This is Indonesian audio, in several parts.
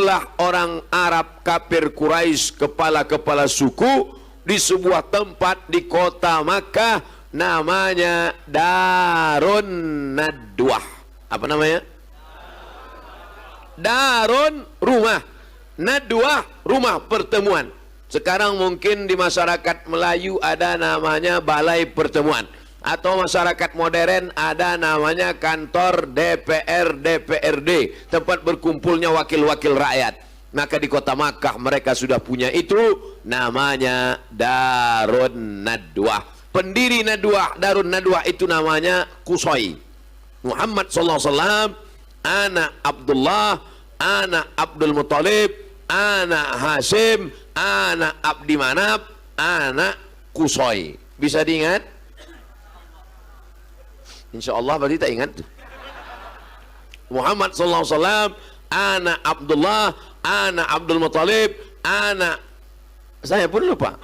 berkumpullah orang Arab kafir Quraisy, kepala-kepala suku, di sebuah tempat di kota Makkah, namanya Darun Nadwah. Apa namanya? Darun, rumah. Nadwah, rumah pertemuan. Sekarang mungkin di masyarakat Melayu ada namanya balai pertemuan, atau masyarakat modern ada namanya kantor DPR, DPRD, tempat berkumpulnya wakil-wakil rakyat. Maka di kota Makkah mereka sudah punya itu, namanya Darun Nadwah. Pendiri Nadwah, Darun Nadwah itu namanya Qusay. Muhammad SAW, anak Abdullah, anak Abdul Muttalib, anak Hashim, anak Abdi Manaf, anak Qusay. Bisa diingat? Insya Allah berarti tak ingat. Muhammad SAW, anak Abdullah, anak Abdul Muttalib, anak, saya pun lupa,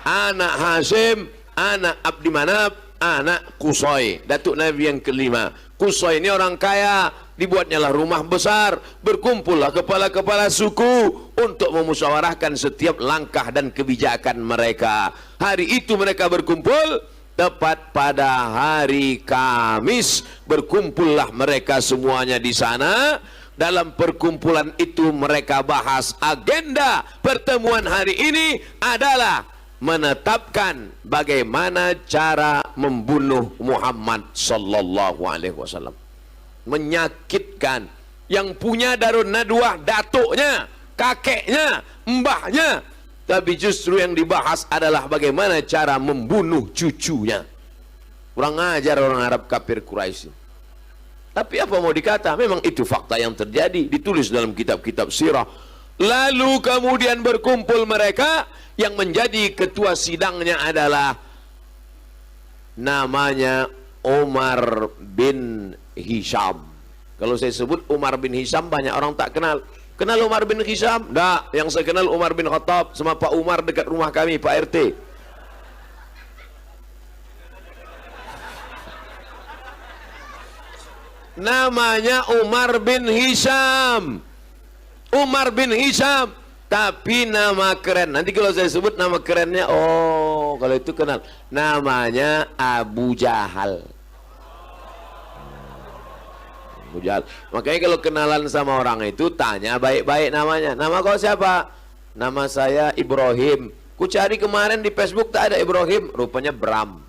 anak Hashim, anak Abdi Manaf, anak Qusay, datuk Nabi yang kelima. Qusay ini orang kaya, dibuatnyalah rumah besar, berkumpullah kepala-kepala suku untuk memusyawarahkan setiap langkah dan kebijakan mereka. Hari itu mereka berkumpul tepat pada hari Kamis, berkumpullah mereka semuanya di sana. Dalam perkumpulan itu mereka bahas agenda pertemuan hari ini adalah menetapkan bagaimana cara membunuh Muhammad sallallahu alaihi wasallam. Menyakitkan, yang punya Darun Nadwah datuknya, kakeknya, mbahnya, tapi justru yang dibahas adalah bagaimana cara membunuh cucunya. Kurang ajar orang Arab kafir Quraisy. Tapi apa mau dikata, memang itu fakta yang terjadi, ditulis dalam kitab-kitab sirah. Lalu kemudian berkumpul mereka, yang menjadi ketua sidangnya adalah namanya Umar bin Hisham. Kalau saya sebut Umar bin Hisham, banyak orang tak kenal. Kenal Umar bin Hisham? Enggak, yang saya kenal Umar bin Khattab sama Pak Umar dekat rumah kami, Pak RT. Namanya Umar bin Hisham. Umar bin Hisham, tapi nama keren. Nanti kalau saya sebut nama kerennya, oh kalau itu kenal. Namanya Abu Jahal. Abu Jahal. Makanya kalau kenalan sama orang itu tanya baik-baik namanya. Nama kau siapa? Nama saya Ibrahim. Ku cari kemarin di Facebook tak ada Ibrahim, rupanya Bram.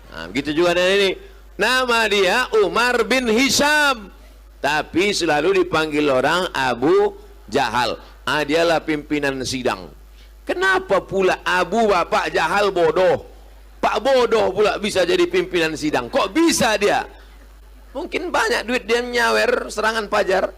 Nah, begitu juga dengan ini. Nama dia Umar bin Hisham, tapi selalu dipanggil orang Abu Jahal. Dialah pimpinan sidang. Kenapa pula Abu bapak Jahal bodoh, Pak bodoh pula bisa jadi pimpinan sidang? Kok bisa dia? Mungkin banyak duit dia nyawer serangan pajar.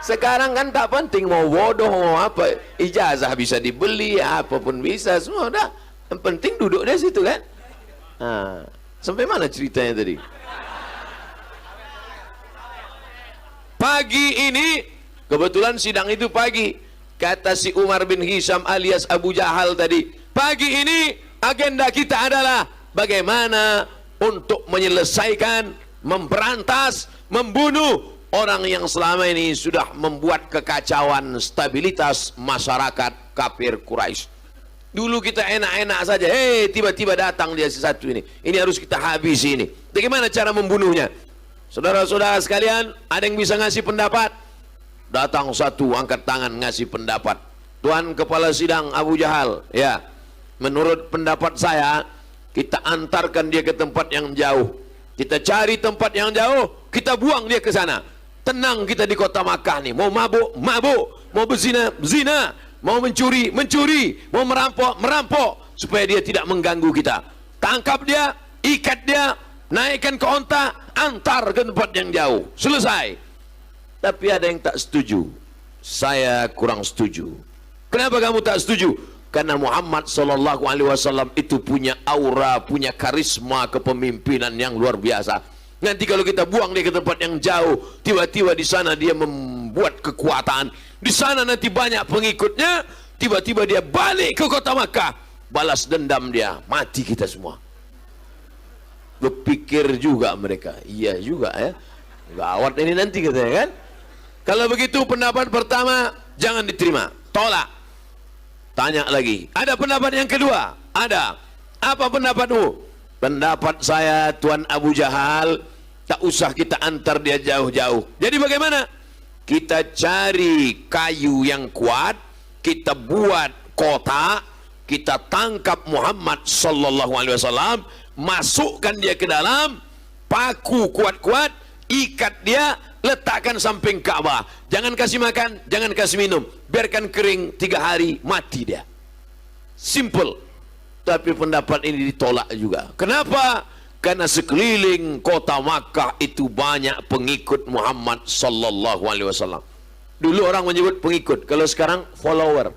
Sekarang kan tak penting mau bodoh mau apa, ijazah bisa dibeli, apapun bisa, semua udah. Yang penting duduk di situ kan. Nah, sampai mana ceritanya tadi? Pagi ini, kebetulan sidang itu pagi. Kata si Umar bin Hisham alias Abu Jahal tadi, pagi ini agenda kita adalah bagaimana untuk menyelesaikan, memberantas, membunuh orang yang selama ini sudah membuat kekacauan stabilitas masyarakat kafir Quraisy. Dulu kita enak-enak saja, tiba-tiba datang dia satu ini harus kita habisi ini. Bagaimana cara membunuhnya? Saudara-saudara sekalian, ada yang bisa ngasih pendapat? Datang satu, angkat tangan ngasih pendapat. Tuan Kepala Sidang Abu Jahal, ya, menurut pendapat saya, kita antarkan dia ke tempat yang jauh. Kita cari tempat yang jauh, kita buang dia ke sana. Tenang kita di kota Makkah nih. Mau mabuk, mabuk. Mau berzina, zina. Mau mencuri, mencuri. Mau merampok, merampok. Supaya dia tidak mengganggu kita. Tangkap dia, ikat dia, naikkan ke onta, antar ke tempat yang jauh. Selesai. Tapi ada yang tak setuju. Saya kurang setuju. Kenapa kamu tak setuju? Karena Muhammad SAW itu punya aura, punya karisma kepemimpinan yang luar biasa. Nanti kalau kita buang dia ke tempat yang jauh, tiba-tiba di sana dia membuat kekuatan. Di sana nanti banyak pengikutnya, tiba-tiba dia balik ke kota Makkah, balas dendam dia, mati kita semua. Berpikir juga mereka, iya juga ya, gawat ini nanti katanya kan. Kalau begitu pendapat pertama jangan diterima, tolak. Tanya lagi, ada pendapat yang kedua? Ada. Apa pendapatmu? Pendapat saya Tuan Abu Jahal, tak usah kita antar dia jauh-jauh. Jadi bagaimana? Kita cari kayu yang kuat, kita buat kotak, kita tangkap Muhammad sallallahu alaihi wasallam, masukkan dia ke dalam, paku kuat-kuat, ikat dia, letakkan samping Ka'bah. Jangan kasih makan, jangan kasih minum, biarkan kering 3 hari, mati dia. Simple. Tapi pendapat ini ditolak juga. Kenapa? Karena sekeliling kota Makkah itu banyak pengikut Muhammad sallallahu alaihi wasallam. Dulu orang menyebut pengikut, kalau sekarang follower.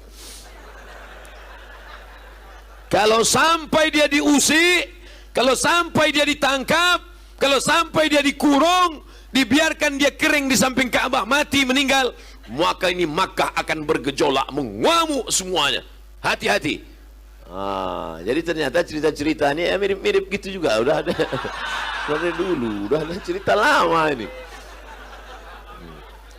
Kalau sampai dia diusik, kalau sampai dia ditangkap, kalau sampai dia dikurung, dibiarkan dia kering di samping Ka'bah, mati, meninggal, maka ini Makkah akan bergejolak, mengamuk semuanya. Hati-hati. Jadi ternyata cerita-cerita ini mirip-mirip gitu juga, udah ada dari dulu, udah ada cerita lama ini.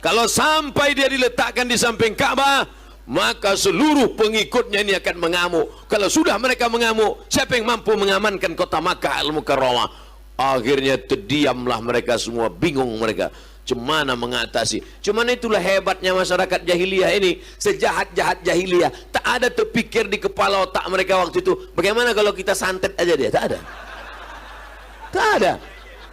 Kalau sampai dia diletakkan di samping Ka'bah, maka seluruh pengikutnya ini akan mengamuk. Kalau sudah mereka mengamuk, siapa yang mampu mengamankan kota Makkah Al-Mukarramah? Akhirnya terdiamlah mereka semua, bingung mereka. Cemana mengatasi. Cuman itulah hebatnya masyarakat jahiliyah ini. Sejahat-jahat jahiliyah, tak ada terpikir di kepala otak mereka waktu itu, bagaimana kalau kita santet aja dia? Tak ada. Tak ada.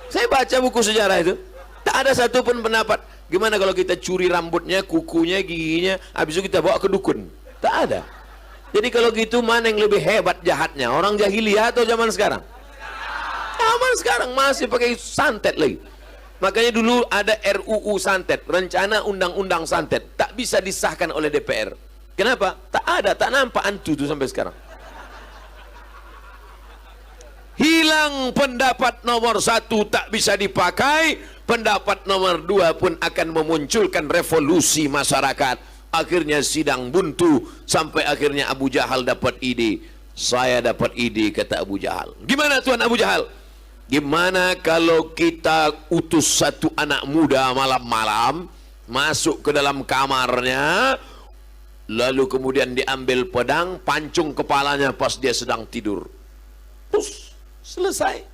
Saya baca buku sejarah itu, tak ada satupun pendapat gimana kalau kita curi rambutnya, kukunya, giginya, habis itu kita bawa ke dukun. Tak ada. Jadi kalau gitu mana yang lebih hebat jahatnya? Orang jahiliyah atau zaman sekarang? Zaman sekarang masih pakai santet lagi. Makanya dulu ada RUU santet, rencana undang-undang santet, tak bisa disahkan oleh DPR. Kenapa? Tak ada, tak nampak antu itu sampai sekarang. Hilang pendapat nomor 1 tak bisa dipakai, pendapat nomor 2 pun akan memunculkan revolusi masyarakat. Akhirnya sidang buntu, sampai akhirnya Abu Jahal dapat ide. Saya dapat ide, kata Abu Jahal. Gimana Tuan Abu Jahal? Gimana kalau kita utus satu anak muda malam-malam masuk ke dalam kamarnya, lalu kemudian diambil pedang, pancung kepalanya pas dia sedang tidur. Terus selesai.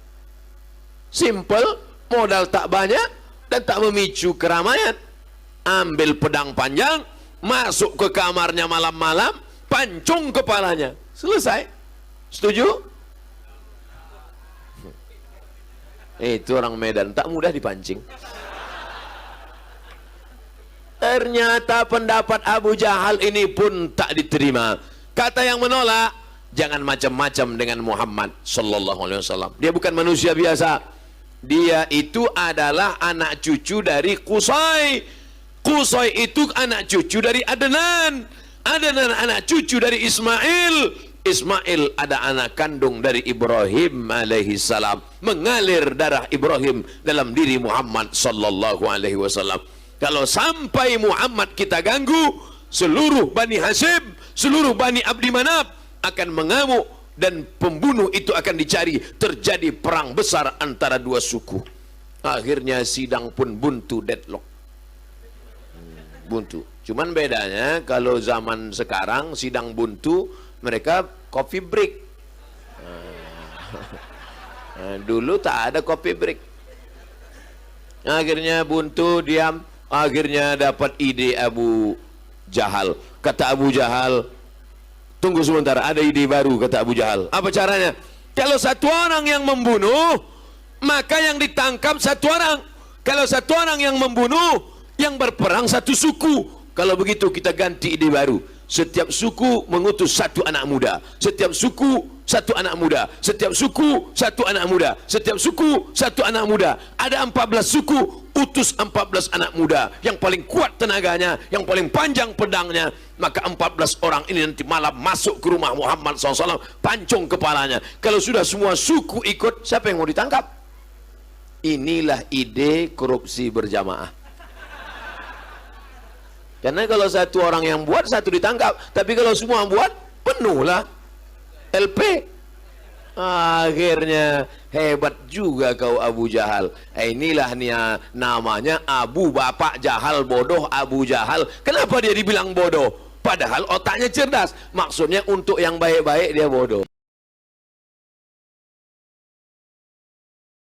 Simple, modal tak banyak dan tak memicu keramaian. Ambil pedang panjang, masuk ke kamarnya malam-malam, pancung kepalanya. Selesai. Setuju? Itu orang Medan, tak mudah dipancing. Ternyata pendapat Abu Jahal ini pun tak diterima. Kata yang menolak, jangan macam-macam dengan Muhammad sallallahu alaihi wasallam. Dia bukan manusia biasa. Dia itu adalah anak cucu dari Qusay. Qusay itu anak cucu dari Adnan. Adnan anak cucu dari Ismail. Ismail ada anak kandung dari Ibrahim alaihi salam. Mengalir darah Ibrahim dalam diri Muhammad sallallahu alaihi wasallam. Kalau sampai Muhammad kita ganggu, seluruh Bani Hashim, seluruh Bani Abdi Manaf akan mengamuk dan pembunuh itu akan dicari. Terjadi perang besar antara dua suku. Akhirnya sidang pun buntu, deadlock. Buntu. Cuman bedanya kalau zaman sekarang sidang buntu, mereka coffee break. Dulu tak ada coffee break. Akhirnya buntu, diam. Akhirnya dapat ide Abu Jahal. Kata Abu Jahal, tunggu sebentar, ada ide baru, kata Abu Jahal. Apa caranya? Kalau satu orang yang membunuh, maka yang ditangkap satu orang. Kalau satu orang yang membunuh, yang berperang satu suku. Kalau begitu kita ganti ide baru. Setiap suku mengutus satu anak muda. Setiap suku satu anak muda. Setiap suku satu anak muda. Setiap suku satu anak muda. Ada 14 suku, utus 14 anak muda. Yang paling kuat tenaganya, yang paling panjang pedangnya. Maka 14 orang ini nanti malam masuk ke rumah Muhammad SAW, pancung kepalanya. Kalau sudah semua suku ikut, siapa yang mau ditangkap? Inilah ide korupsi berjamaah. Karena kalau satu orang yang buat, satu ditangkap. Tapi kalau semua buat, penuhlah LP. Akhirnya hebat juga kau Abu Jahal. Inilah nia namanya Abu Bapak Jahal, bodoh Abu Jahal. Kenapa dia dibilang bodoh? Padahal otaknya cerdas. Maksudnya untuk yang baik-baik dia bodoh.